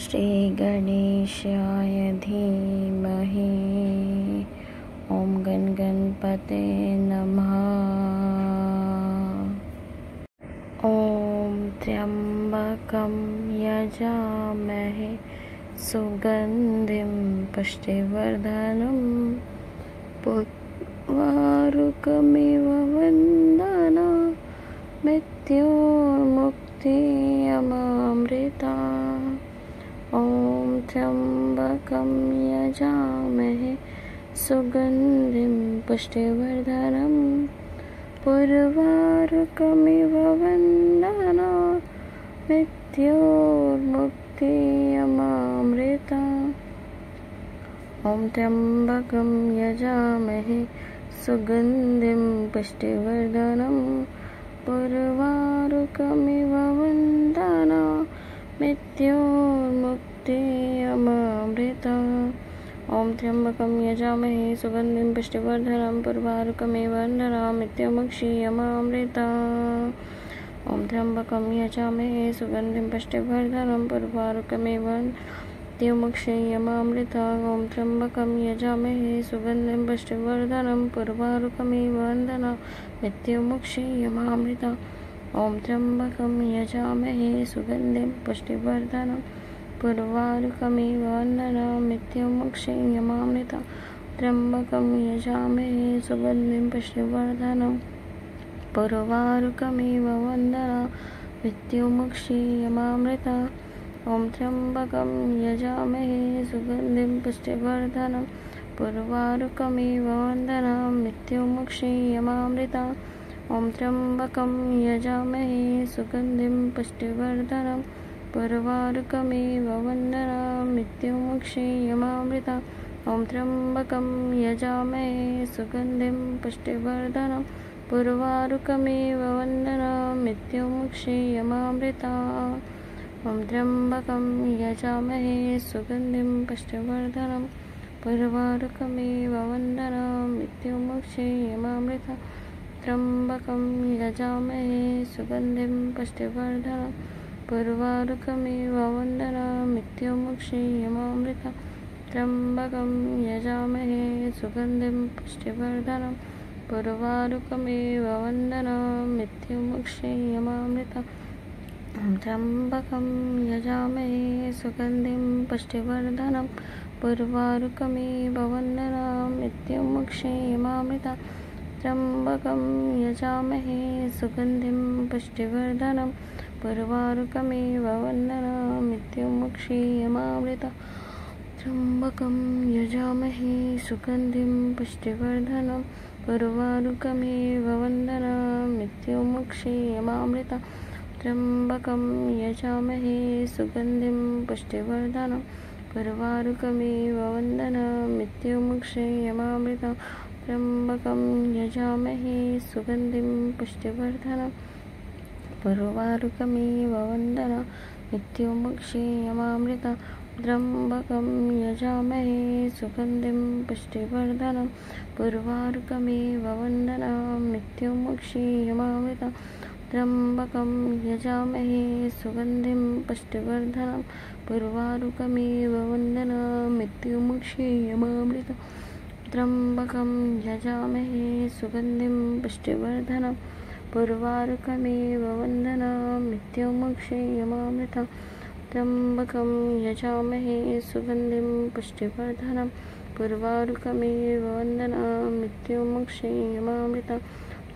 श्रीगणेशाय धीमहि ॐ गणपते नमः। ॐ त्र्यम्बकं यजामहे सुगन्धिं पुष्टिवर्धनं पुष्टिवर्धनम् मृत्योर्मुक्तियमामृता। ॐ त्र्यम्बकं यजामहे सुगन्धिं पुष्टिवर्धनं पुष्टिवर्धनम् मृत्योर्मुक्तियमामृता। ॐ त्र्यम्बकं यजामहे सुगन्धिं पुष्टिवर्धनं पुष्टिवर्धनम् मृत्योर्मुक्तियमामृता। ॐ त्र्यम्बकं यजामहे सुगन्धिं पुष्टिवर्धनं पुष्टिवर्धनम् मृत्योर्मुक्तियमामृता। ॐ त्र्यम्बकं यजामहे सुगन्धिं पुष्टिवर्धनं पुष्टिवर्धनम् मृत्योर्मुक्तियमामृता। ॐ त्र्यम्बकं यजामहे सुगन्धिं पुष्टिवर्धनं पुष्टिवर्धनम् मृत्योर्मुक्तियमामृता। ॐ त्र्यम्बकं यजामहे सुगन्धिं पुष्टिवर्धनं पुष्टिवर्धनम् मृत्योर्मुक्तियमामृता। त्र्यम्बकं यजामहे सुगन्धिं पुष्टिवर्धनं पुष्टिवर्धनम् मृत्योर्मुक्तियमामृता। ॐ त्र्यम्बकं यजामहे सुगन्धिं पुष्टिवर्धनं पुष्टिवर्धनम् मृत्योर्मुक्तियमामृता। ॐ त्र्यम्बकं यजामहे सुगन्धिं पुष्टिवर्धनं पुष्टिवर्धनम् मृत्योर्मुक्तियमामृता। ॐ त्र्यम्बकं यजामहे सुगन्धिं पुष्टिवर्धनं पुष्टिवर्धनम् मृत्योर्मुक्तियमामृता। ॐ त्र्यम्बकं यजामहे सुगन्धिं पुष्टिवर्धनं पुष्टिवर्धनम् मृत्योर्मुक्तियमामृता। त्र्यम्बकं यजामहे सुगन्धिं पुष्टिवर्धनं पुष्टिवर्धनम् मृत्योर्मुक्तियमामृता। त्र्यम्बकं यजामहे सुगन्धिं पुष्टिवर्धनं पुष्टिवर्धनम् मृत्योर्मुक्तियमामृता। ॐ त्र्यम्बकं यजामहे सुगन्धिं पुष्टिवर्धनं पुष्टिवर्धनम् मृत्योर्मुक्तियमामृता। त्र्यम्बकं यजामहे सुगन्धिं पुष्टिवर्धनं पुष्टिवर्धनम् मृत्योर्मुक्तियमामृता। त्र्यम्बकं यजामहे सुगन्धिं पुष्टिवर्धनं पुष्टिवर्धनम् मृत्योर्मुक्तियमामृता। त्र्यम्बकं यजामहे सुगन्धिं पुष्टिवर्धनं पुष्टिवर्धनम् मृत्योर्मुक्तियमामृता। त्र्यम्बकं यजामहे सुगन्धिं पुष्टिवर्धनं पुष्टिवर्धनम् मृत्योर्मुक्तियमामृता। त्र्यम्बकं यजामहे सुगन्धिं पुष्टिवर्धनं पुष्टिवर्धनम् मृत्योर्मुक्तियमामृता। त्र्यम्बकं यजामहे सुगन्धिं पुष्टिवर्धनं पुष्टिवर्धनम् मृत्योर्मुक्तियमामृता। त्र्यम्बकं यजामहे सुगन्धिं पुष्टिवर्धनं पुष्टिवर्धनम् मृत्योर्मुक्तियमामृता। त्र्यम्बकं यजामहे सुगन्धिं पुष्टिवर्धनं पुष्टिवर्धनम् मृत्योर्मुक्तियमामृता।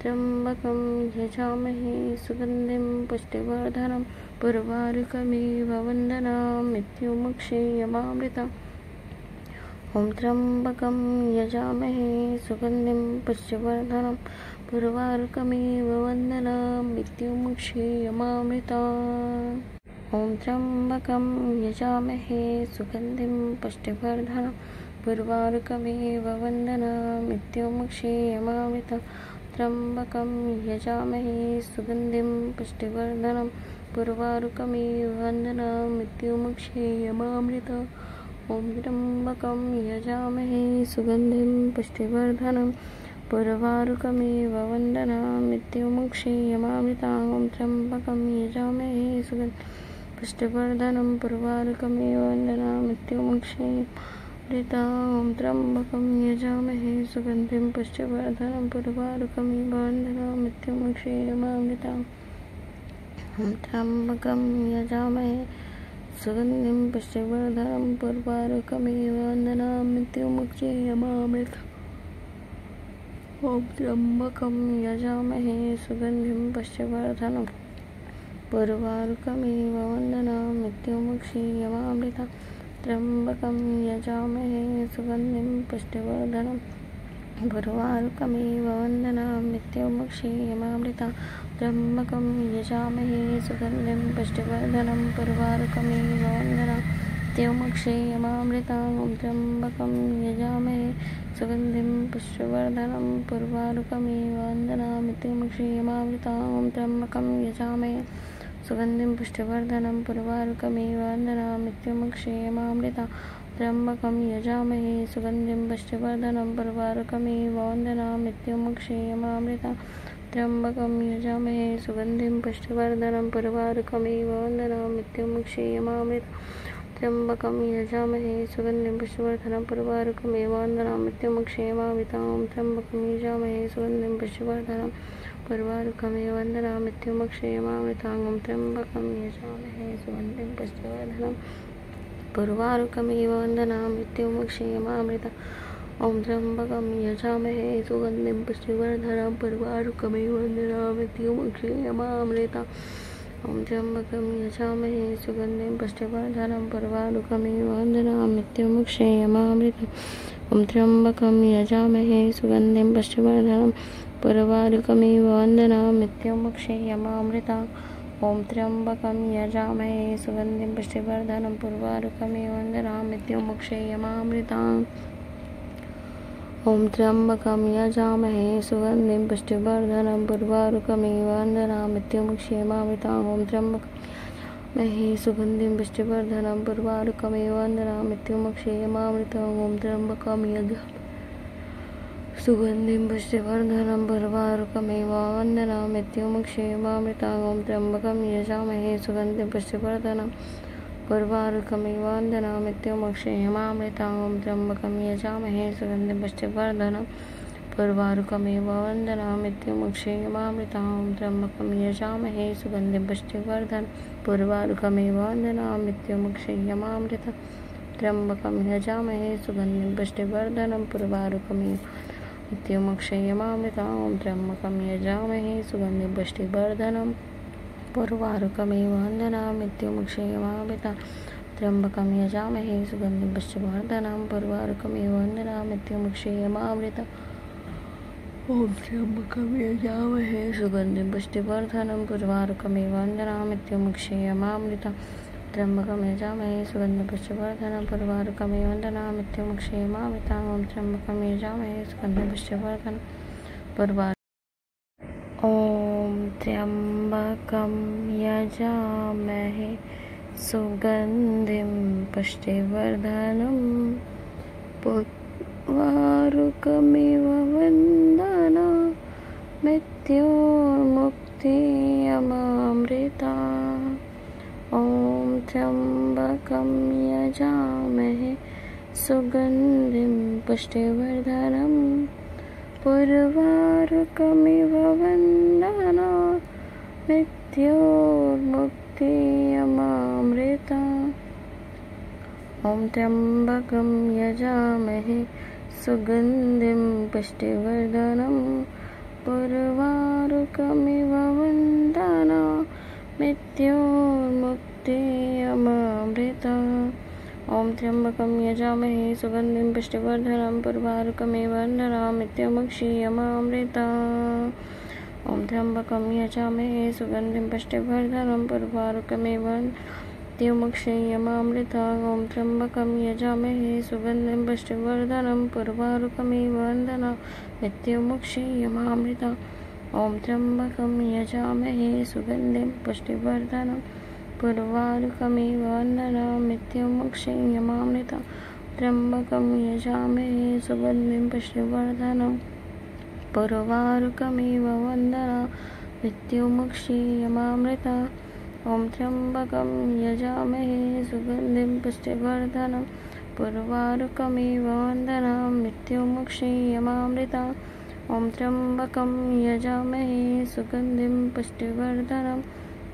त्र्यम्बकं यजामहे सुगन्धिं पुष्टिवर्धनं पुष्टिवर्धनम् मृत्योर्मुक्तियमामृता। ॐ त्र्यम्बकं यजामहे सुगन्धिं पुष्टिवर्धनं पुष्टिवर्धनम् मृत्योर्मुक्तियमामृता। ॐ त्र्यम्बकं यजामहे सुगन्धिं पुष्टिवर्धनं पुष्टिवर्धनम् मृत्योर्मुक्तियमामृता। त्र्यम्बकं यजामहे सुगन्धिं पुष्टिवर्धनं पुष्टिवर्धनम् मृत्योर्मुक्तियमामृता। ॐ त्र्यम्बकं यजामहे सुगन्धिं पुष्टिवर्धनं पुष्टिवर्धनम् मृत्योर्मुक्तियमामृता। ॐ त्र्यम्बकं यजामहे सुगन्धिं पुष्टिवर्धनं पुर्वारुकमिव वन्दनामृत्युमुक्षीयमामृता ॐ त्र्यम्बकं यजामहे सुगन्धिं पुष्टिवर्धनं पुर्वारुकमिव वन्दनामृत्युमुक्षीयमामृता ॐ त्र्यम्बकं यजामहे सुगन्धिं पुष्टिवर्धनं पुर्वारुकमिव वन्दनामृत्युमुक्षीयमामृता ॐ त्र्यम्बकं यजामहे सुगन्धिं पुष्टिवर्धनं पुर्वारुकमिव वन्दनामृत्युमुक्षीयमामृता त्र्यम्बकं यजामहे सुगन्धिं पुष्टिवर्धनं पुर्वारुकमिव वन्दनामृत्युमुक्षीयमामृता त्र्यम्बकं यजामहे सुगन्धिं पुष्टिवर्धनं पुर्वारुकमिव वन्दनामृत्युमुक्षीयमामृता ॐ त्र्यम्बकं यजामहे सुगन्धिं पुष्टिवर्धनं पुर्वारुकमिव वन्दनामृत्युमुक्षीयमामृता ॐ त्र्यम्बकं यजामहे सुगन्धिं पुष्टिवर्धनं पुर्वारुकमिव वन्दनामृत्युमुक्षीयमामृता त्र्यम्बकं यजामहे सुगन्धिं पुष्टिवर्धनं पुर्वारुकमिव वन्दनामृत्युमुक्षीयमामृता त्र्यम्बकं यजामहे सुगन्धिं पुष्टिवर्धनं पुर्वारुकमिव वन्दनामृत्युमुक्षीयमामृता त्र्यम्बकं यजामहे सुगन्धिं पुष्टिवर्धनं पुर्वारुकमिव वन्दनामृत्युमुक्षीयमामृता ॐ त्र्यम्बकं यजामहे सुगन्धिं पुष्टिवर्धनं पुर्वारुकमिव वन्दनामृत्युमुक्षीयमामृता ॐ त्र्यम्बकं यजामहे सुगन्धिं पुष्टिवर्धनं पुर्वारुकमिव वन्दनामृत्युमुक्षीयमामृता ॐ त्र्यम्बकं यजामहे सुगन्धिं पुष्टिवर्धनं पुर्वारुकमिव वन्दनामृत्युमुक्षीयमामृता ॐ त्र्यम्बकं यजामहे सुगन्धिं पुष्टिवर्धनं पुर्वारुकमिव वन्दनामृत्युमुक्षीयमामृता ॐ त्र्यम्बकं यजामहे सुगन्धिं पुष्टिवर्धनं पुर्वारुकमिव वन्दनामृत्युमुक्षीयमामृता ॐ त्र्यम्बकं यजामहे सुगन्धिं पुष्टिवर्धनं पुर्वारुकमिव वन्दनामृत्युमुक्षीयमामृता ॐ त्र्यम्बकं यजामहे सुगन्धिं पुष्टिवर्धनं पुर्वारुकमिव वन्दनामृत्युमुक्षीयमामृता ॐ त्र्यम्बकं यजामहे सुगन्धिं पुष्टिवर्धनं पुर्वारुकमिव वन्दनामृत्युमुक्षीयमामृता ॐ त्र्यम्बकं यजामहे सुगन्धिं पुष्टिवर्धनं पुर्वारुकमिव वन्दनामृत्युमुक्षीयमामृता ॐ त्र्यम्बकं यजामहे सुगन्धिं पुष्टिवर्धनं पुर्वारुकमिव वन्दनामृत्युमुक्षीयमामृता ॐ त्र्यम्बकं यजामहे सुगन्धिं पुष्टिवर्धनं पुर्वारुकमिव वन्दनामृत्युमुक्षीयमामृता ॐ त्र्यम्बकं यजामहे सुगन्धिं पुष्टिवर्धनं पुर्वारुकमिव वन्दनामृत्युमुक्षीयमामृता त्र्यम्बकं यजामहे सुगन्धिं पुष्टिवर्धनं पुर्वारुकमिव मृत्युमुक्षीयमामृता ॐ त्र्यम्बकं यजामहे सुगन्धिं पुष्टिवर्धनं पुर्वारुकमिव वन्दनामृत्युमुक्षीयमामृता त्र्यम्बकं यजामहे सुगन्धिं पुष्टिवर्धनं पुर्वारुकमिव वन्दनामृत्युमुक्षीयमामृता ॐ त्र्यम्बकं यजामहे सुगन्धिं पुष्टिवर्धनं पुर्वारुकमिव वन्दनामृत्युमुक्षीयमामृता त्र्यम्बकं यजामहे सुगन्धिं पुष्टिवर्धनं पुर्वारुकमिव वन्दनामृत्युमुक्षीयमामृता ॐ त्र्यम्बकं यजामहे सुगन्धिं पुष्टिवर्धनं ॐ त्र्यम्बकं यजामहे सुगन्धिं पुष्टिवर्धनं पुर्वारुकमिव वन्दनामृत्युमुक्षीयमामृता ॐ त्र्यम्बकं यजामहे सुगन्धिं पुष्टिवर्धनं पुर्वारुकमिव वन्दनामृत्युमुक्षीयमामृता ॐ त्र्यम्बकं यजामहे सुगन्धिं पुष्टिवर्धनं पुर्वारुकमिव वन्दनामृत्युमुक्षीयमामृता ॐ त्र्यम्बकं यजामहे सुगन्धिं पुष्टिवर्धनं पुर्वारुकमिव वन्दनामृत्युमुक्षीयमामृता ॐ त्र्यम्बकं यजामहे सुगन्धिं पुष्टिवर्धनं पुर्वारुकमिव वन्दनामृत्युमुक्षीयमामृता ॐ त्र्यम्बकं यजामहे सुगन्धिं पुष्टिवर्धनं पुर्वारुकमिव वन्दनामृत्युमुक्षीयमामृता ॐ त्र्यम्बकं यजामहे सुगन्धिं पुष्टिवर्धनं पुर्वारुकमिव वन्दनामृत्युमुक्षीयमामृता त्र्यम्बकं यजामहे सुगन्धिं पुष्टिवर्धनं पुर्वारुकमिव वन्दनामृत्युमुक्षीयमामृता ॐ त्र्यम्बकं यजामहे सुगन्धिं पुष्टिवर्धनम् उर्वारुकमिव वन्दनामि मृत्युमुक्षीयमामृताम् ॐ त्र्यम्बकं यजामहे सुगन्धिं पुष्टिवर्धनम्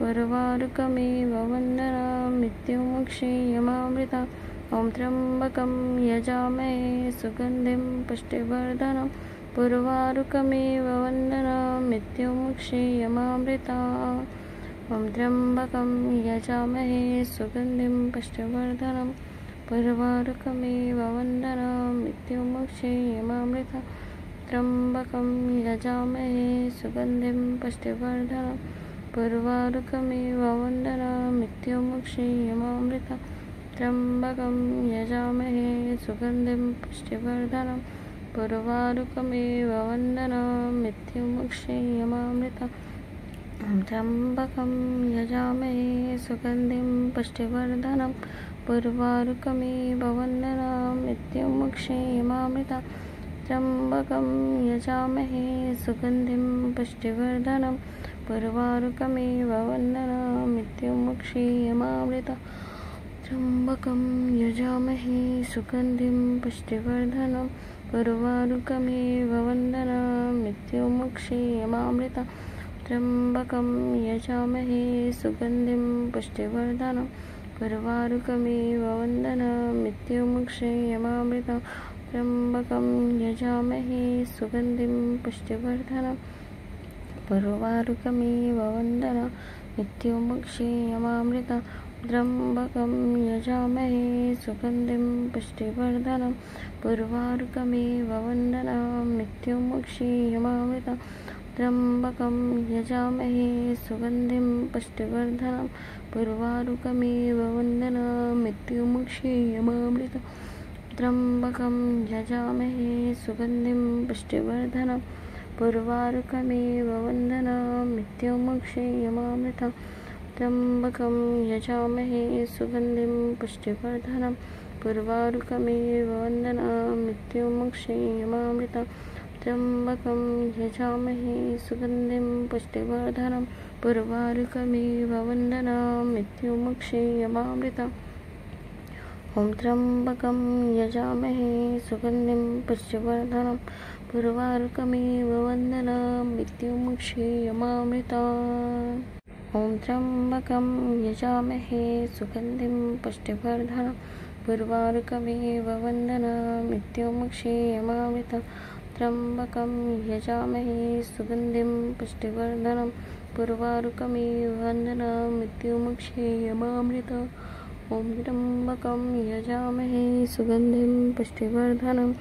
उर्वारुकमिव वन्दनामि मृत्युमुक्षीयमामृताम् ॐ त्र्यम्बकं यजामहे सुगन्धिं पुष्टिवर्धनम् उर्वारुकमिव वन्दनामि मृत्युमुक्षीयमामृताम् ॐ त्र्यम्बकं यजामहे सुगन्धिं पुष्टिवर्धनम् उर्वारुकमिव वन्दनामि मृत्युमुक्षीयमामृताम् त्र्यम्बकं यजामहे सुगन्धिं पुष्टिवर्धनम् उर्वारुकमिव वन्दनामि मृत्युमुक्षीयमामृताम् त्र्यम्बकं यजामहे सुगन्धिं पुष्टिवर्धनम् उर्वारुकमिव वन्दनामि मृत्युमुक्षीयमामृताम् त्र्यम्बकं यजामहे सुगन्धिं पुष्टिवर्धनम् उर्वारुकमिव वन्दनामि मृत्युमुक्षीयमामृताम् त्र्यम्बकं यजामहे सुगन्धिं पुष्टिवर्धनम् उर्वारुकमिव वन्दनामि मृत्युमुक्षीयमामृताम् त्र्यम्बकं यजामहे सुगन्धिं पुष्टिवर्धनम् उर्वारुकमिव वन्दनामि मृत्युमुक्षीयमामृताम् त्र्यम्बकं यजामहे सुगन्धिं पुष्टिवर्धनम् उर्वारुकमिव वन्दनामि मृत्युमुक्षीयमामृताम् त्र्यम्बकं यजामहे सुगन्धिं पुष्टिवर्धनम् उर्वारुकमिव वन्दनामि मृत्युमुक्षीयमामृताम् त्र्यम्बकं यजामहे सुगन्धिं पुष्टिवर्धनम् उर्वारुकमिव वन्दनामि मृत्युमुक्षीयमामृताम् त्र्यम्बकं यजामहे सुगन्धिं पुष्टिवर्धनम् उर्वारुकमिव वन्दनामि मृत्युमुक्षीयमामृताम् त्र्यम्बकं यजामहे सुगन्धिं पुष्टिवर्धनम् उर्वारुकमिव वन्दनामि मृत्युमुक्षीयमामृताम् त्र्यम्बकं यजामहे सुगन्धिं पुष्टिवर्धनम् उर्वारुकमिव वन्दनामि मृत्युमुक्षीयमामृताम् त्र्यम्बकं यजामहे सुगन्धिं पुष्टिवर्धनम् उर्वारुकमिव वन्दनामि मृत्युमुक्षीयमामृताम् ॐ त्र्यम्बकं यजामहे सुगन्धिं पुष्टिवर्धनम् उर्वारुकमिव वन्दनामि मृत्युमुक्षीयमामृताम् ॐ त्र्यम्बकं यजामहे सुगन्धिं पुष्टिवर्धनम् उर्वारुकमिव वन्दनामि मृत्युमुक्षीयमामृताम् त्र्यम्बकं यजामहे सुगन्धिं पुष्टिवर्धनम् उर्वारुकमिव वन्दनामि मृत्युमुक्षीयमामृताम् ॐ त्र्यम्बकं यजामहे सुगन्धिं पुष्टिवर्धनम्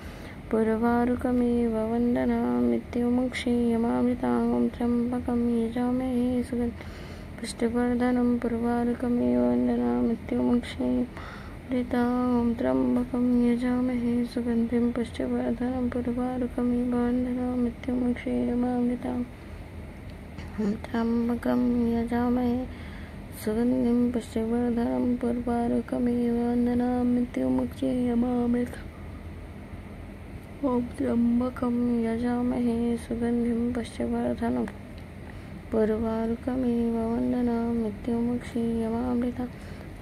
उर्वारुकमिव वन्दनामि मृत्युमुक्षीयमामृताम् ॐ त्र्यम्बकं यजामहे सुगन्धिं पुष्टिवर्धनम् उर्वारुकमिव वन्दनामि मृत्युमुक्षीयमामृताम् ॐ त्र्यम्बकं यजामहे सुगन्धिं पुष्टिवर्धनम् उर्वारुकमिव वन्दनामि मृत्युमुक्षीयमामृताम् ॐ त्र्यम्बकं यजामहे सुगन्धिं पुष्टिवर्धनम् उर्वारुकमिव वन्दनामि मृत्युमुक्षीयमामृताम् ॐ त्र्यम्बकं यजामहे सुगन्धिं पुष्टिवर्धनम् उर्वारुकमिव वन्दनामि मृत्युमुक्षीयमामृताम्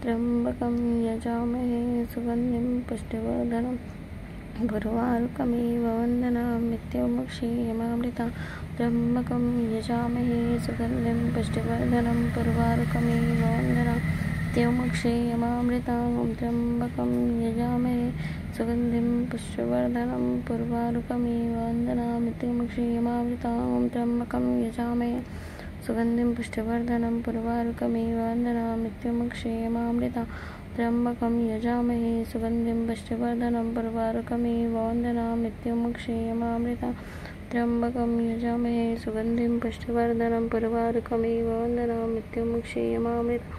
त्र्यम्बकं यजामहे सुगन्धिं पुष्टिवर्धनम् उर्वारुकमिव वन्दनामि मृत्युमुक्षीयमामृताम् त्र्यम्बकं यजामहे सुगन्धिं पुष्टिवर्धनम् उर्वारुकमिव वन्दनामि मृत्युमुक्षीयमामृताम् ॐ त्र्यम्बकं यजामहे सुगन्धिं पुष्टिवर्धनम् उर्वारुकमिव वन्दनामि मृत्युमुक्षीयमामृताम् ॐ त्र्यम्बकं यजामहे सुगन्धिं पुष्टिवर्धनम् उर्वारुकमिव वन्दनामि मृत्युमुक्षीयमामृताम् त्र्यम्बकं यजामहे सुगन्धिं पुष्टिवर्धनम् उर्वारुकमिव वन्दनामि मृत्युमुक्षीयमामृताम् त्र्यम्बकं यजामहे सुगन्धिं पुष्टिवर्धनम् उर्वारुकमिव वन्दनामि मृत्युमुक्षीयमामृताम्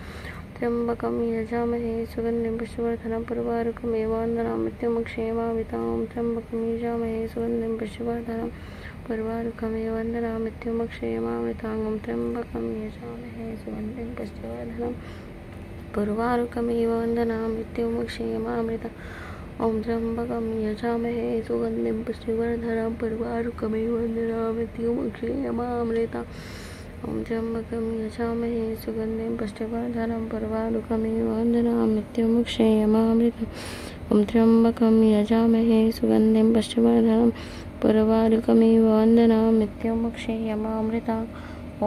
त्र्यम्बकं यजामहे सुगन्धिं पुष्टिवर्धनम् उर्वारुकमिव वन्दनामि मृत्युमुक्षीयमामृताम् त्र्यम्बकं यजामहे सुगन्धिं पुष्टिवर्धनम् उर्वारुकमिव वन्दनामि मृत्युमुक्षीयमामृताम् त्र्यम्बकं यजामहे सुगन्धिं पुष्टिवर्धनम् उर्वारुकमिव वन्दनामि मृत्युमुक्षीयमामृताम् ॐ त्र्यम्बकं यजामहे सुगन्धिं पुष्टिवर्धनम् उर्वारुकमिव वन्दनामि मृत्युमुक्षीयमामृताम् ॐ त्र्यम्बकं यजामहे सुगन्धिं पुष्टिवर्धनं उर्वारुकमिव वन्दनामृत्युमुक्षयमामृतम् ॐ त्र्यम्बकं यजामहे सुगन्धिं पुष्टिवर्धनं उर्वारुकमिव वन्दनामृत्युमुक्षयमामृतम्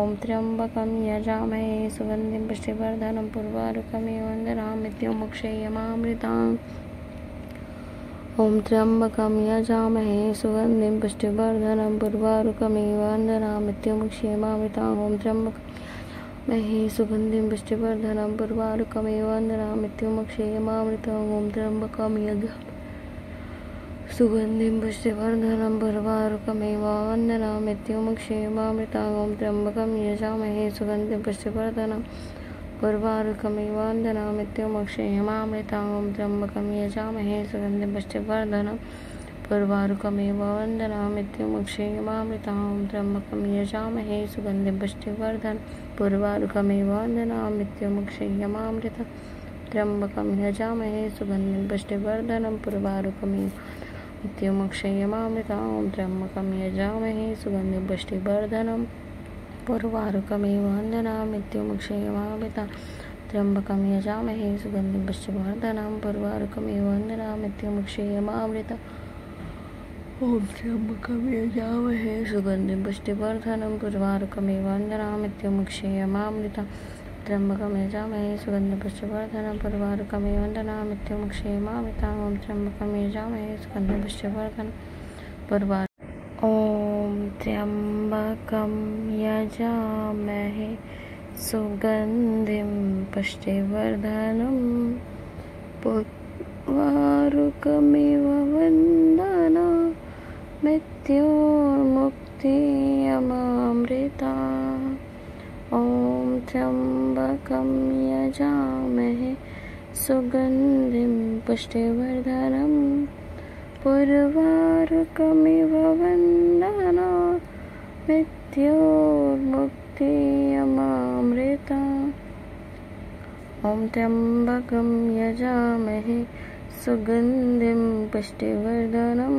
ॐ त्र्यम्बकं यजामहे सुगन्धिं पुष्टिवर्धनं उर्वारुकमिव वन्दनामृत्युमुक्षयमामृतम् ॐ त्र्यम्बकं यजामहे सुगन्धिं पुष्टिवर्धनं उर्वारुकमिव वन्दनामृत्युमुक्षयमामृतम् ॐ त्र्यम्बकं यजामहे सुगन्धिं पुष्टिवर्धनं उर्वारुकमिव वन्दनामृत्युमुक्षयमामृतम् ॐ त्र्यम्बकं यजामहे सुगन्धिं पुष्टिवर्धनं उर्वारुकमिव वन्दनामृत्युमुक्षयमामृतम् ॐ त्र्यम्बकं यजामहे सुगन्धिं पुष्टिवर्धनं उर्वारुकमिव वन्दनामृत्युमुक्षयमामृतम् ॐ त्र्यम्बकं यजामहे सुगन्धिं पुष्टिवर्धनं उर्वारुकमिव वन्दनामृत्युमुक्षयमामृतम् ॐ त्र्यम्बकं यजामहे सुगन्धिं पुष्टिवर्धनं उर्वारुकमिव वन्दनामृत्युमुक्षयमामृतम् त्र्यम्बकं यजामहे सुगन्धिं पुष्टिवर्धनं उर्वारुकमिव वन्दनामृत्युमुक्षयमामृतम् ॐ त्र्यम्बकं यजामहे सुगन्धिं पुष्टिवर्धनं उर्वारुकमिव वन्दनामृत्युमुक्षयमामृतम् त्र्यम्बकं यजामहे सुगन्धिं पुष्टिवर्धनं उर्वारुकमिव वन्दनामृत्युमुक्षयमामृतम् ॐ त्र्यम्बकं यजामहे सुगन्धिं पुष्टिवर्धनं उर्वारुकमिव वन्दनामृत्युमुक्षयमामृतम् त्र्यम्बकं यजामहे सुगन्धिं पुष्टिवर्धनं उर्वारुकमिव वन्दनामृत्युमुक्षयमामृतम् ॐ त्र्यम्बकं यजामहे सुगन्धिं पुष्टिवर्धनं ॐ त्र्यम्बकं यजामहे सुगन्धिं पुष्टिवर्धनं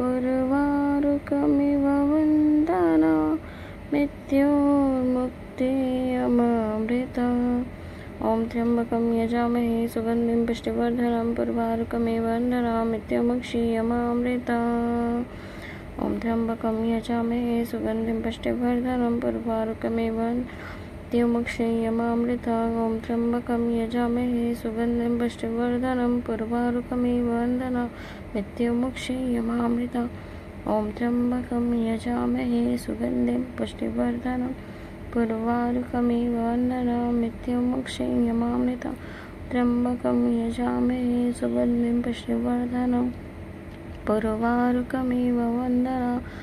उर्वारुकमिव वन्दनामृत्युमुक्षयमामृतम् ॐ त्र्यम्बकं यजामहे सुगन्धिं पुष्टिवर्धनं उर्वारुकमिव वन्दनामृत्युमुक्षयमामृतम् ॐ त्र्यम्बकं यजामहे सुगन्धिं पुष्टिवर्धनं उर्वारुकमिव वन्दनामृत्युमुक्षयमामृतम् ॐ त्र्यम्बकं यजामहे सुगन्धिं पुष्टिवर्धनं उर्वारुकमिव वन्दनामृत्युमुक्षयमामृतम् ॐ त्र्यम्बकं यजामहे सुगन्धिं पुष्टिवर्धनं उर्वारुकमिव वन्दनामृत्युमुक्षयमामृतम् ॐ त्र्यम्बकं यजामहे सुगन्धिं पुष्टिवर्धनं उर्वारुकमिव वन्दनामृत्युमुक्षयमामृतम् ॐ त्र्यम्बकं यजामहे सुगन्धिं पुष्टिवर्धनं उर्वारुकमिव वन्दनामृत्युमुक्षयमामृतम्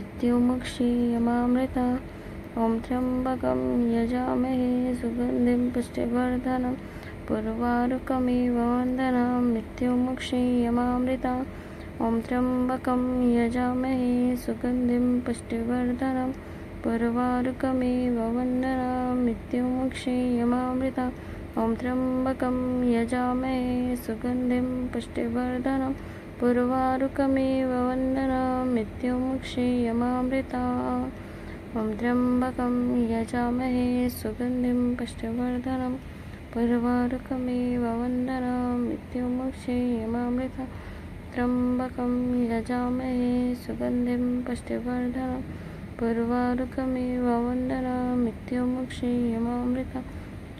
त्र्यम्बकं यजामहे सुगन्धिं पुष्टिवर्धनं उर्वारुकमिव वन्दनामृत्युमुक्षयमामृतम् ॐ त्र्यम्बकं यजामहे सुगन्धिं पुष्टिवर्धनं उर्वारुकमिव वन्दनामृत्युमुक्षयमामृतम् ॐ त्र्यम्बकं यजामहे सुगन्धिं पुष्टिवर्धनं उर्वारुकमिव वन्दनामृत्युमुक्षयमामृतम् ॐ त्र्यम्बकं यजामहे सुगन्धिं पुष्टिवर्धनं उर्वारुकमिव वन्दनामृत्युमुक्षयमामृतम् ॐ त्र्यम्बकं यजामहे सुगन्धिं पुष्टिवर्धनं उर्वारुकमिव वन्दनामृत्युमुक्षयमामृतम् त्र्यम्बकं यजामहे सुगन्धिं पुष्टिवर्धनं उर्वारुकमिव वन्दनामृत्युमुक्षयमामृतम्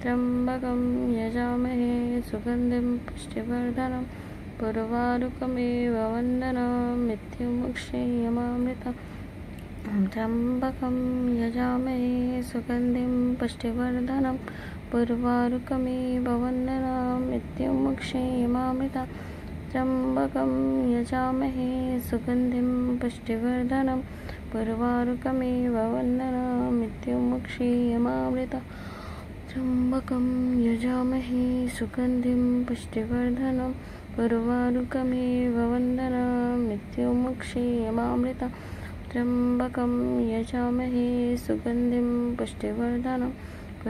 त्र्यम्बकं यजामहे सुगन्धिं पुष्टिवर्धनं उर्वारुकमिव वन्दनामृत्युमुक्षयमामृतम् ॐ त्र्यम्बकं यजामहे सुगन्धिं पुष्टिवर्धनं उर्वारुकमिव वन्दनामृत्युमुक्षयमामृतम् त्र्यम्बकं यजामहे सुगन्धिं पुष्टिवर्धनं उर्वारुकमिव वन्दनामृत्युमुक्षयमामृतम् त्र्यम्बकं यजामहे सुगन्धिं पुष्टिवर्धनं उर्वारुकमिव वन्दनामृत्युमुक्षयमामृतम् त्र्यम्बकं यजामहे सुगन्धिं पुष्टिवर्धनं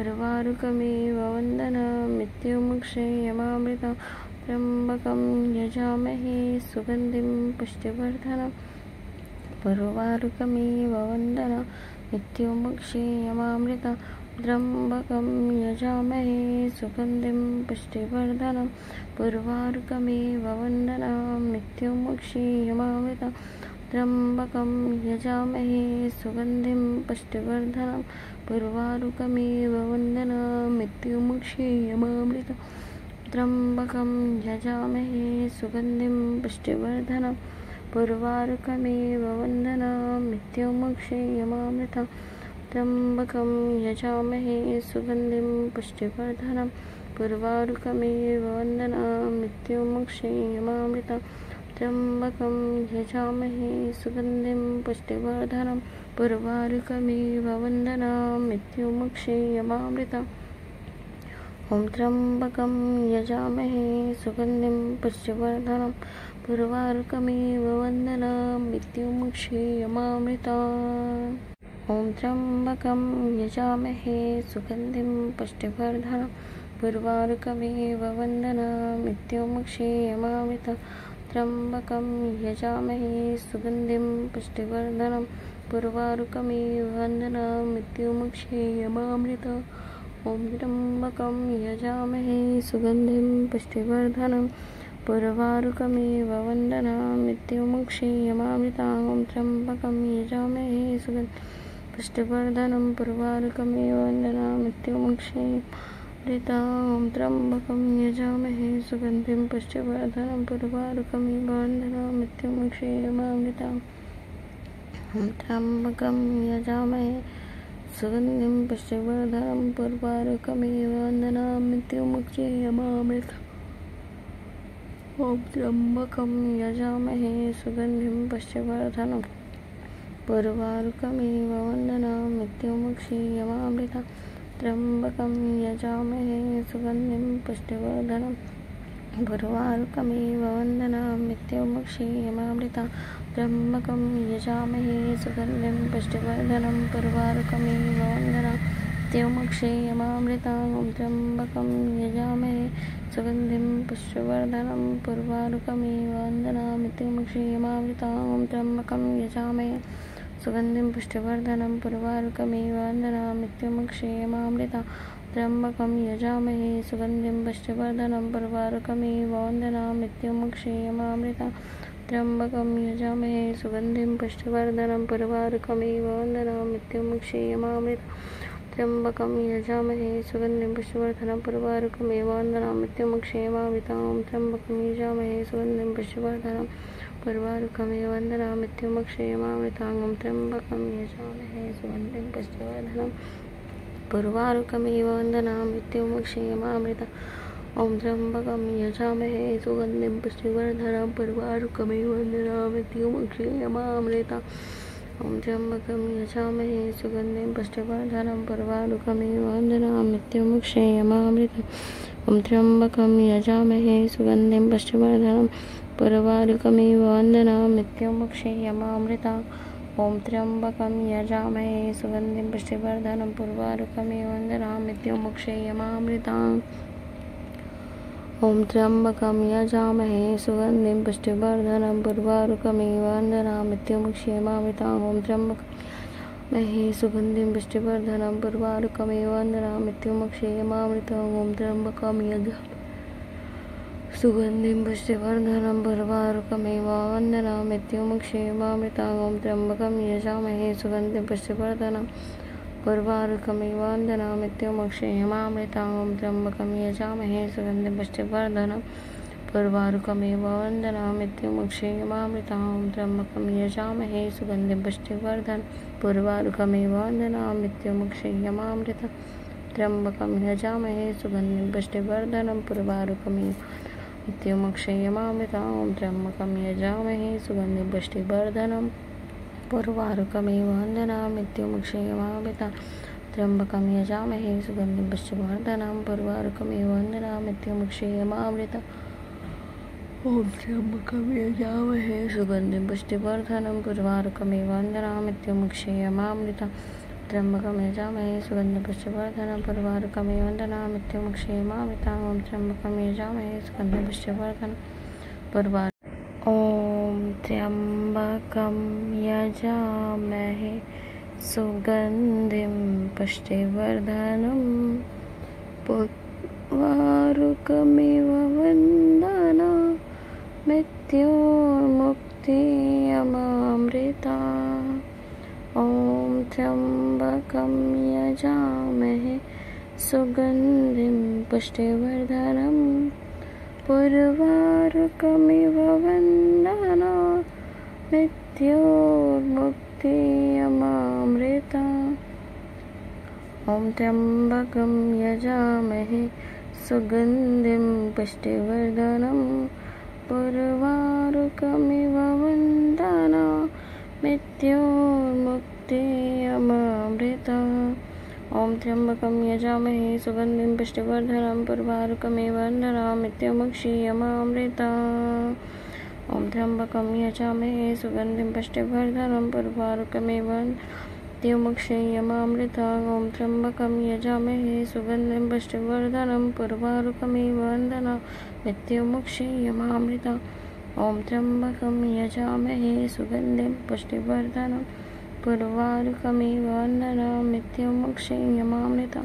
उर्वारुकमिव वन्दनामृत्युमुक्षयमामृतम् त्र्यम्बकं यजामहे सुगन्धिं पुष्टिवर्धनं उर्वारुकमिव नित्यमुक्षीयमामृतं त्र्यम्बकं यजामहे सुगन्धिं पुष्टिवर्धनं उर्वारुकमिव वन्दनां नित्यमुक्षीयमामृतं त्र्यम्बकं यजामहे सुगन्धिं पुष्टिवर्धनं उर्वारुकमिव वन्दनां नित्यमुक्षीयमामृतं त्र्यम्बकं यजामहे सुगन्धिं पुष्टिवर्धनं उर्वारुकमिव वन्दनां नित्यमुक्षीयमामृतं त्र्यम्बकं यजामहे सुगन्धिं पुष्टिवर्धनं उर्वारुकमिव वन्दनां नित्यमुक्षीयमामृतं त्र्यम्बकं यजामहे सुगन्धिं पुष्टिवर्धनं उर्वारुकमिव वन्दनां नित्यमुक्षीयमामृतम् ॐ त्र्यम्बकं यजामहे सुगन्धिं पुष्टिवर्धनं उर्वारुकमिव वन्दनां नित्यमुक्षीयमामृताम् ॐ त्र्यम्बकं यजामहे सुगन्धिं पुष्टिवर्धनं उर्वारुकमिव वन्दनां नित्यमुक्षीयमामृतं त्र्यम्बकं यजामहे सुगन्धिं पुष्टिवर्धनं उर्वारुकमिव वन्दनां नित्यमुक्षीयमामृतम् ॐ त्र्यम्बकं यजामहे सुगन्धिं पुष्टिवर्धनं उर्वारुकमिव वन्दनां नित्यमुक्षीयमामृताम् ॐ त्र्यम्बकं यजामहे सुगन्धिं पुष्टिवर्धनं उर्वारुकमिव वन्दनां नित्यमुक्षीयमामृताम् ॐ त्र्यम्बकं यजामहे सुगन्धिं पुष्टिवर्धनं उर्वारुकमिव वन्दनां नित्यमुक्षीयमामृताम् ॐ त्र्यम्बकं यजामहे सुगन्धिं पुष्टिवर्धनं उर्वारुकमिव वन्दनां नित्यमुक्षीयमामृतम् ॐ त्र्यम्बकं यजामहे सुगन्धिं पुष्टिवर्धनं उर्वारुकमिव वन्दनां नित्यमुक्षीयमामृतम् त्र्यम्बकं यजामहे सुगन्धिं पुष्टिवर्धनं उर्वारुकमिव वन्दनां नित्यमुक्षीयमामृतम् त्र्यम्बकं यजामहे सुगन्धिं पुष्टिवर्धनं उर्वारुकमिव वन्दनां नित्यमुक्षीयमामृतम् ॐ त्र्यम्बकं यजामहे सुगन्धिं पुष्टिवर्धनं उर्वारुकमिव वन्दनां नित्यमुक्षीयमामृतम् ॐ त्र्यम्बकं यजामहे सुगन्धिं पुष्टिवर्धनं उर्वारुकमिव वन्दनां नित्यमुक्षीयमामृतम् त्र्यम्बकं यजामहे सुगन्धिं पुष्टिवर्धनं उर्वारुकमिव वन्दनां नित्यमुक्षीयमामृतम् त्र्यम्बकं यजामहे सुगन्धिं पुष्टिवर्धनं उर्वारुकमिव वन्दनां नित्यमुक्षीयमामृतम् त्र्यम्बकं यजामहे सुगन्धिं पुष्टिवर्धनं उर्वारुकमिव वन्दनां नित्यमुक्षीयमामृतम् त्र्यम्बकं यजामहे सुगन्धिं पुष्टिवर्धनं उर्वारुकमिव वन्दनां नित्यमुक्षीयमामृतम् त्र्यम्बकं यजामहे सुगन्धिं पुष्टिवर्धनं उर्वारुकमिव वन्दनां नित्यमुक्षीयमामृतम् ॐ त्र्यम्बकं यजामहे सुगन्धिं पुष्टिवर्धनं उर्वारुकमिव वन्दनां नित्यमुक्षीयमामृतम् ॐ त्र्यम्बकं यजामहे सुगन्धिं पुष्टिवर्धनं उर्वारुकमिव वन्दनां नित्यमुक्षीयमामृतम् ॐ त्र्यम्बकं यजामहे सुगन्धिं पुष्टिवर्धनं उर्वारुकमिव वन्दनां नित्यमुक्षीयमामृतम् ॐ त्र्यम्बकं यजामहे सुगन्धिं पुष्टिवर्धनं उर्वारुकमिव वन्दनां नित्यमुक्षीयमामृतम् ॐ त्र्यम्बकं यजामहे सुगन्धिं पुष्टिवर्धनं उर्वारुकमिव वन्दनां नित्यमुक्षीयमामृतम् ॐ त्र्यम्बकं यजामहे सुगन्धिं पुष्टिवर्धनं उर्वारुकमिव वन्दनां नित्यमुक्षीयमामृतम् ॐ त्र्यम्बकं यजामहे सुगन्धिं पुष्टिवर्धनं उर्वारुकमिव वन्दनां नित्यमुक्षीयमामृतम् ॐ त्र्यम्बकं यजामहे सुगन्धिं पुष्टिवर्धनं उर्वारुकमिव वन्दनां नित्यमुक्षीयमामृतम् ॐ त्र्यम्बकं यजामहे सुगन्धिं पुष्टिवर्धनं उर्वारुकमिव वन्दनां नित्यमुक्षीयमामृतम् ॐ त्र्यम्बकं यजामहे सुगन्धिं पुष्टिवर्धनं उर्वारुकमिव वन्दनां नित्यमुक्षीयमामृतम् त्र्यम्बकं यजामहे सुगन्धिं पुष्टिवर्धनं उर्वारुकमिव नित्यमुक्षीयमामृतम् ॐ त्र्यम्बकं यजामहे सुगन्धिं पुष्टिवर्धनं उर्वारुकमिव वन्दनां नित्यमुक्षीयमामृतम् त्र्यम्बकं यजामहे सुगन्धिं पुष्टिवर्धनं उर्वारुकमिव वन्दनां नित्यमुक्षीयमामृतम् ॐ त्र्यम्बकं यजामहे सुगन्धिं पुष्टिवर्धनं उर्वारुकमिव वन्दनां नित्यमुक्षीयमामृतम् त्र्यम्बकं यजामहे सुगन्धिं पुष्टिवर्धनं उर्वारुकमिव वन्दनां नित्यमुक्षीयमामृतम् ॐ त्र्यम्बकं यजामहे सुगन्धिं पुष्टिवर्धनं ॐ त्र्यम्बकं यजामहे सुगन्धिं पुष्टिवर्धनं पुर्वारुकमिव वन्दना मृत्योर्मुक्तियमामृता। ॐ त्र्यम्बकं यजामहे सुगन्धिं पुष्टिवर्धनं पुर्वारुकमिव वन्दना मृत्योर्मुक्तियमामृता। ॐ त्र्यम्बकं यजामहे सुगन्धिं पुष्टिवर्धनं पुर्वारुकमिव वन्दना मृत्योर्मुक्तियमामृता। ॐ त्र्यम्बकं यजामहे सुगन्धिं पुष्टिवर्धनं पुर्वारुकमिव वन्दना मृत्योर्मुक्तियमामृता। ॐ त्र्यम्बकं यजामहे सुगन्धिं पुष्टिवर्धनं पुर्वारुकमिव मृत्योर्मुक्तियमामृता। ॐ त्र्यम्बकं यजामहे सुगन्धिं पुष्टिवर्धनं पुर्वारुकमिव वन्दना मृत्योर्मुक्तियमामृता। ॐ त्र्यम्बकं यजामहे सुगन्धिं पुष्टिवर्धनं पुर्वारुकमिव वन्दना मृत्योर्मुक्तियमामृता।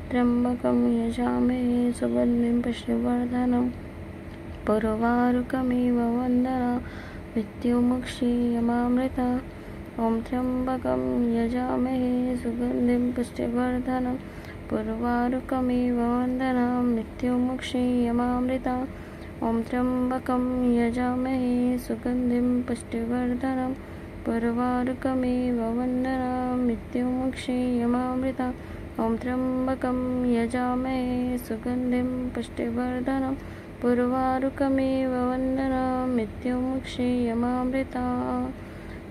त्र्यम्बकं यजामहे सुगन्धिं पुष्टिवर्धनं पुर्वारुकमिव वन्दना मृत्योर्मुक्तियमामृता। ॐ त्र्यम्बकं यजामहे सुगन्धिं पुष्टिवर्धनं पुर्वारुकमिव वन्दना मृत्योर्मुक्तियमामृता। ॐ त्र्यम्बकं यजामहे सुगन्धिं पुष्टिवर्धनं पुर्वारुकमिव वन्दना मृत्योर्मुक्तियमामृता। ॐ त्र्यम्बकं यजामहे सुगन्धिं पुष्टिवर्धनं पुर्वारुकमिव वन्दना मृत्योर्मुक्तियमामृता।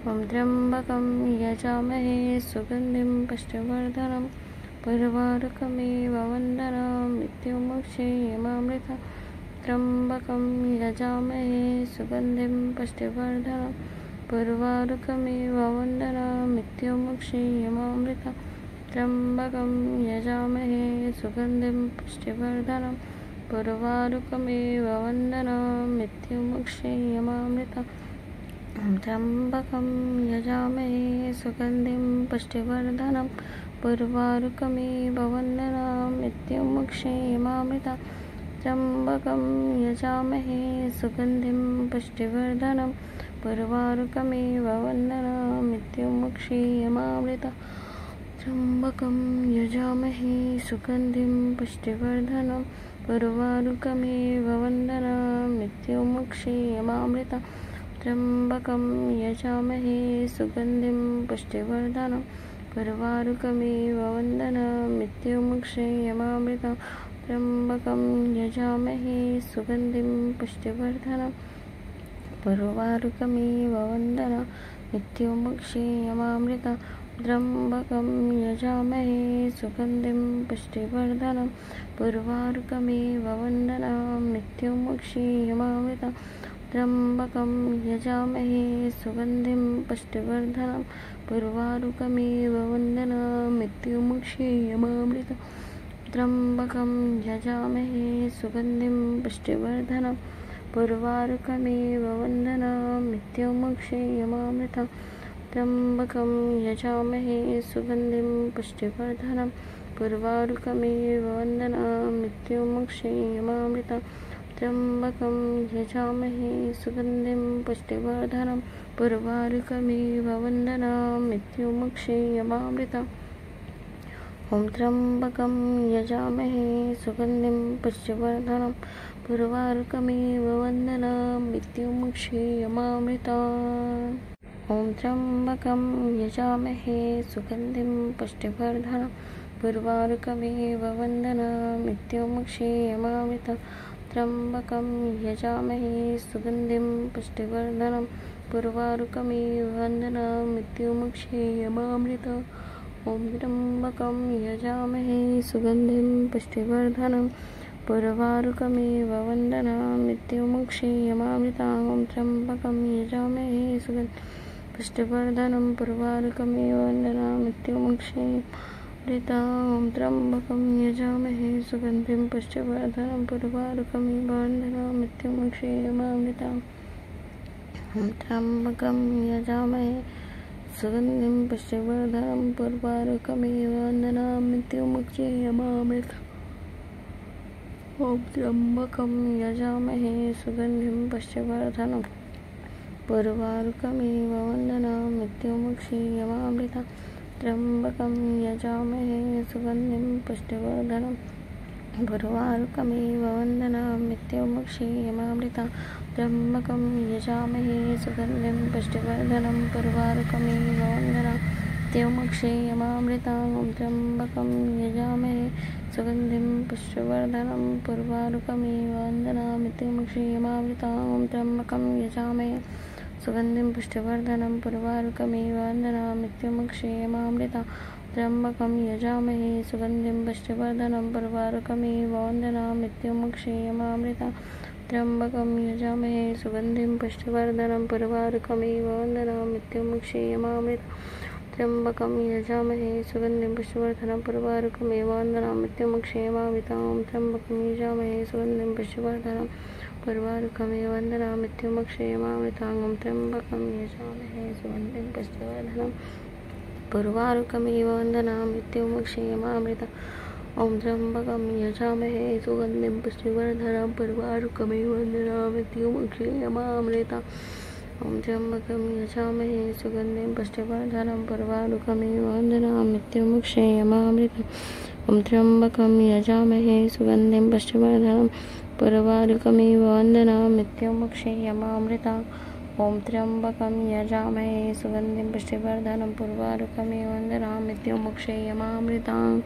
ॐ त्र्यम्बकं यजामहे सुगन्धिं पुष्टिवर्धनं पुर्वारुकमिव वन्दना मृत्योर्मुक्तियमामृता। त्र्यम्बकं यजामहे सुगन्धिं पुष्टिवर्धनं पुर्वारुकमिव वन्दना मृत्योर्मुक्तियमामृता। त्र्यम्बकं यजामहे सुगन्धिं पुष्टिवर्धनं पुर्वारुकमिव वन्दना मृत्योर्मुक्तियमामृता। ॐ त्र्यम्बकं यजामहे सुगन्धिं पुष्टिवर्धनं पुर्वारुकमिव वन्दना मृत्योर्मुक्तियमामृता। त्र्यम्बकं यजामहे सुगन्धिं पुष्टिवर्धनं पुर्वारुकमिव वन्दना मृत्योर्मुक्तियमामृता। त्र्यम्बकं यजामहे सुगन्धिं पुष्टिवर्धनं पुर्वारुकमिव वन्दना मृत्योर्मुक्तियमामृता। त्र्यम्बकं यजामहे सुगन्धिं पुष्टिवर्धनं पुर्वारुकमिव वन्दना मृत्योर्मुक्तियमामृता। त्र्यम्बकं यजामहे सुगन्धिं पुष्टिवर्धनं पुर्वारुकमिव वन्दना मृत्योर्मुक्तियमामृता। त्र्यम्बकं यजामहे सुगन्धिं पुष्टिवर्धनं पुर्वारुकमिव वन्दना मृत्योर्मुक्तियमामृता। त्र्यम्बकं यजामहे सुगन्धिं पुष्टिवर्धनं पुर्वारुकमिव वन्दना मृत्योर्मुक्तियमामृता। त्र्यम्बकं यजामहे सुगन्धिं पुष्टिवर्धनं पुर्वारुकमिव वन्दना मृत्योर्मुक्तियमामृता। त्र्यम्बकं यजामहे सुगन्धिं पुष्टिवर्धनं पुर्वारुकमिव वन्दना मृत्योर्मुक्तियमामृता। त्र्यम्बकं यजामहे सुगन्धिं पुष्टिवर्धनं पुर्वारुकमिव वन्दना मृत्योर्मुक्तियमामृता। ॐ त्र्यम्बकं यजामहे सुगन्धिं पुष्टिवर्धनं पुर्वारुकमिव वन्दना मृत्योर्मुक्तियमामृता। ॐ त्र्यम्बकं यजामहे सुगन्धिं पुष्टिवर्धनं पुर्वारुकमिव वन्दना मृत्योर्मुक्तियमामृता। त्र्यम्बकं यजामहे सुगन्धिं पुष्टिवर्धनं पुर्वारुकमिव वन्दना मृत्योर्मुक्तियमामृता। ॐ त्र्यम्बकं यजामहे सुगन्धिं पुष्टिवर्धनं पुर्वारुकमिव वन्दना मृत्योर्मुक्तियमामृता। ॐ त्र्यम्बकं यजामहे सुगन्धिं पुष्टिवर्धनं पुर्वारुकमिव वन्दना मृत्योर्मुक्तियमामृता। ॐ त्र्यम्बकं यजामहे सुगन्धिं पुष्टिवर्धनं पुर्वारुकमिव वन्दना मृत्योर्मुक्तियमामृता। ॐ त्र्यम्बकं यजामहे सुगन्धिं पुष्टिवर्धनं पुर्वारुकमिव वन्दनामृत्युमुक्षीयमामृतम् ॐ त्र्यम्बकं यजामहे सुगन्धिं पुष्टिवर्धनं पुर्वारुकमिव वन्दनामृत्युमुक्षीयमामृतम् त्र्यम्बकं यजामहे सुगन्धिं पुष्टिवर्धनं पुर्वारुकमिव वन्दनामृत्युमुक्षीयमामृतम् त्र्यम्बकं यजामहे सुगन्धिं पुष्टिवर्धनं पुर्वारुकमिव वन्दनामृत्युमुक्षीयमामृतम् त्र्यम्बकं यजामहे सुगन्धिं पुष्टिवर्धनं पुर्वारुकमिव वन्दनामृत्युमुक्षीयमामृतम् त्र्यम्बकं यजामहे सुगन्धिं पुष्टिवर्धनं पुर्वारुकमिव वन्दनामृत्युमुक्षीयमामृतम् त्र्यम्बकं यजामहे सुगन्धिं पुष्टिवर्धनं पुर्वारुकमिव वन्दनामृत्युमुक्षीयमामृतम् त्र्यम्बकं यजामहे सुगन्धिं पुष्टिवर्धनं पुर्वारुकमिव वन्दनामृत्युमुक्षीयमामृतम् त्र्यम्बकं यजामहे सुगन्धिं पुष्टिवर्धनं पुर्वारुकमिव वन्दनामृत्युमुक्षीयमामृतम् त्र्यम्बकं यजामहे सुगन्धिं पुष्टिवर्धनं पुर्वारुकमिव वन्दनामृत्युमुक्षीयमामृतम् त्र्यम्बकं यजामहे सुगन्धिं पुष्टिवर्धनं पुर्वारुकमिव वन्दनामृत्युमुक्षीयमामृतम् ॐ त्र्यम्बकं यजामहे सुगन्धिं पुष्टिवर्धनं पुर्वारुकमिव वन्दनामृत्युमुक्षीयमामृतम् ॐ त्र्यम्बकं यजामहे सुगन्धिं पुष्टिवर्धनं पुर्वारुकमिव वन्दनामृत्युमुक्षीयमामृतम् ॐ त्र्यम्बकं यजामहे सुगन्धिं पुष्टिवर्धनं पुर्वारुकमिव वन्दनामृत्युमुक्षीयमामृतम् ॐ त्र्यम्बकं यजामहे सुगन्धिं पुष्टिवर्धनं पुर्वारुकमिव वन्दनामृत्युमुक्षीयमामृतम्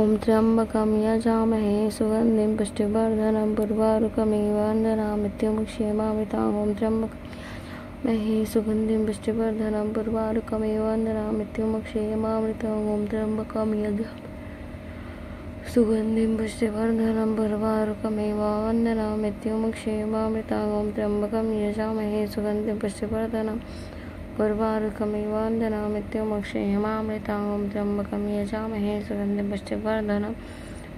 ॐ त्र्यम्बकं यजामहे सुगन्धिं पुष्टिवर्धनं पुर्वारुकमिव वन्दनामृत्युमुक्षीयमामृतम् ॐ त्र्यम्बकं यजामहे सुगन्धिं पुष्टिवर्धनं पुर्वारुकमिव वन्दनामृत्युमुक्षीयमामृतम् ॐ त्र्यम्बकं यजामहे सुगन्धिं पुष्टिवर्धनं पुर्वारुकमिव वन्दनामृत्युमुक्षीयमामृतम् ॐ त्र्यम्बकं यजामहे सुगन्धिं पुष्टिवर्धनं पुर्वारुकमिव वन्दनामृत्युमुक्षीयमामृतम् ॐ त्र्यम्बकं यजामहे सुगन्धिं पुष्टिवर्धनं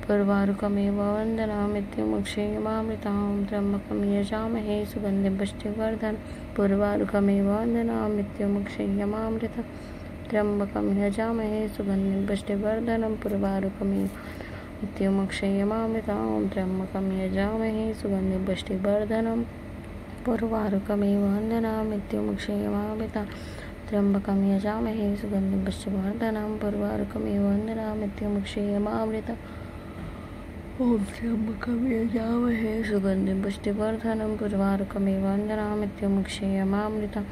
पुर्वारुकमिव वन्दनामृत्युमुक्षीयमामृतम् ॐ त्र्यम्बकं यजामहे सुगन्धिं पुष्टिवर्धनं पुर्वारुकमिव वन्दनामृत्युमुक्षीयमामृतम् त्र्यम्बकं यजामहे सुगन्धिं पुष्टिवर्धनं पुर्वारुकमिव मृत्युमुक्षीयमामृतम् ॐ त्र्यम्बकं यजामहे सुगन्धिं पुष्टिवर्धनं पुर्वारुकमिव वन्दनामृत्युमुक्षीयमामृतम् त्र्यम्बकं यजामहे सुगन्धिं पुष्टिवर्धनं पुर्वारुकमिव वन्दनामृत्युमुक्षीयमामृतम् ॐ त्र्यम्बकं यजामहे सुगन्धिं पुष्टिवर्धनं पुर्वारुकमिव वन्दनामृत्युमुक्षीयमामृतम्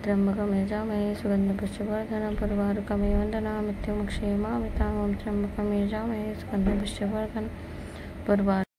त्र्यम्बकं यजामहे सुगन्धिं पुष्टिवर्धनं पुर्वारुकमिव वन्दनामृत्युमुक्षीयमामृतम् ॐ त्र्यम्बकं यजामहे सुगन्धिं पुष्टिवर्धनं पुर्वारुकमिव